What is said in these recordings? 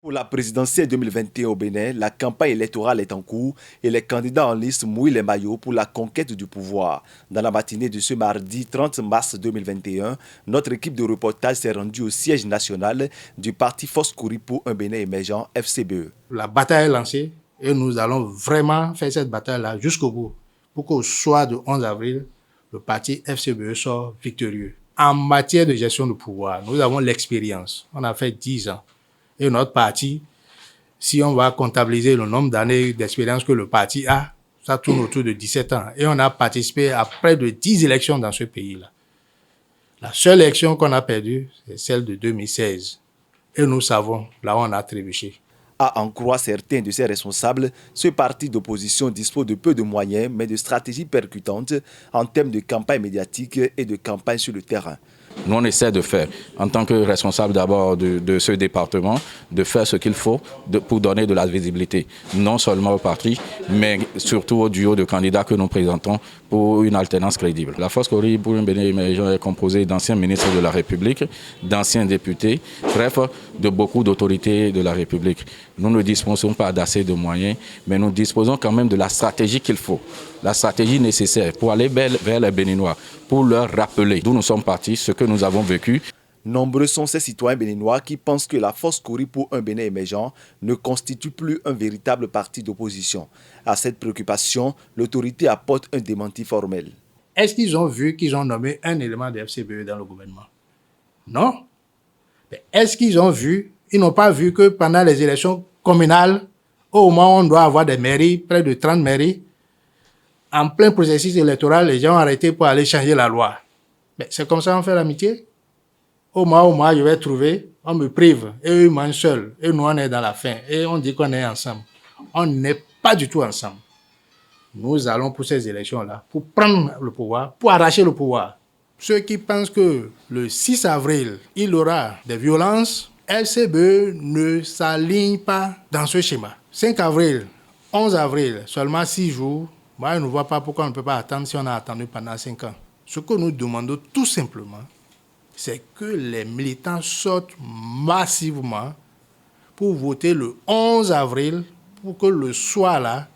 Pour la présidentielle 2021 au Bénin, la campagne électorale est en cours et les candidats en liste mouillent les maillots pour la conquête du pouvoir. Dans la matinée de ce mardi 30 mars 2021, notre équipe de reportage s'est rendue au siège national du parti Force Kouri pour un Bénin émergent FCBE. La bataille est lancée et nous allons vraiment faire cette bataille-là jusqu'au bout pour qu'au soir du 11 avril, le parti FCBE soit victorieux. En matière de gestion du pouvoir, nous avons l'expérience. On a fait 10 ans. Et notre parti, si on va comptabiliser le nombre d'années d'expérience que le parti a, ça tourne autour de 17 ans. Et on a participé à près de 10 élections dans ce pays-là. La seule élection qu'on a perdue, c'est celle de 2016. Et nous savons, là où on a trébuché. À en croire certains de ses responsables, ce parti d'opposition dispose de peu de moyens, mais de stratégies percutantes en termes de campagne médiatique et de campagne sur le terrain. Nous, on essaie de faire, en tant que responsable d'abord de ce département, de faire ce qu'il faut pour donner de la visibilité, non seulement au parti, mais surtout au duo de candidats que nous présentons pour une alternance crédible. La Force Kouri pour un Bénin émergent est composée d'anciens ministres de la République, d'anciens députés, bref, de beaucoup d'autorités de la République. Nous ne disposons pas d'assez de moyens, mais nous disposons quand même de la stratégie qu'il faut, la stratégie nécessaire pour aller vers les Béninois, pour leur rappeler d'où nous sommes partis, ce que nous avons vécu. Nombreux sont ces citoyens béninois qui pensent que la Force Kouri pour un Bénin émergent ne constitue plus un véritable parti d'opposition. À cette préoccupation, l'autorité apporte un démenti formel. Est-ce qu'ils ont vu qu'ils ont nommé un élément de FCBE dans le gouvernement? Non. Mais est-ce qu'ils ont vu, ils n'ont pas vu que pendant les élections communales, au moment où on doit avoir des mairies, près de 30 mairies, en plein processus électoral, les gens ont arrêté pour aller changer la loi. Mais c'est comme ça qu'on fait l'amitié. Au moins, je vais trouver, on me prive, et eux, ils mangent seuls, et nous, on est dans la faim, et on dit qu'on est ensemble. On n'est pas du tout ensemble. Nous allons pour ces élections-là, pour prendre le pouvoir, pour arracher le pouvoir. Ceux qui pensent que le 6 avril, il y aura des violences, FCBE ne s'aligne pas dans ce schéma. 5 avril, 11 avril, seulement 6 jours, moi, je ne vois pas pourquoi on ne peut pas attendre si on a attendu pendant 5 ans. Ce que nous demandons tout simplement, c'est que les militants sortent massivement pour voter le 11 avril, pour que le soir-là,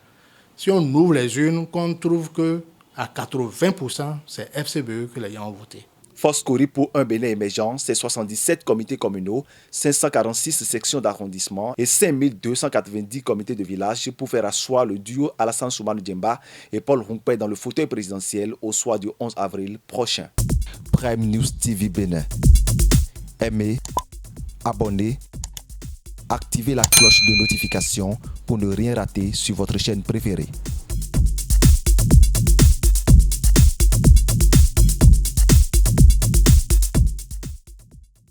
si on ouvre les urnes, qu'on trouve qu'à 80%, c'est FCBE que les gens ont voté. Force Kouri pour un Bénin émergent, c'est 77 comités communaux, 546 sections d'arrondissement et 5290 comités de village pour faire asseoir le duo Alassane Soumane Djemba et Paul Rumpé dans le fauteuil présidentiel au soir du 11 avril prochain. Prime News TV Bénin. Aimez, abonnez, activez la cloche de notification pour ne rien rater sur votre chaîne préférée.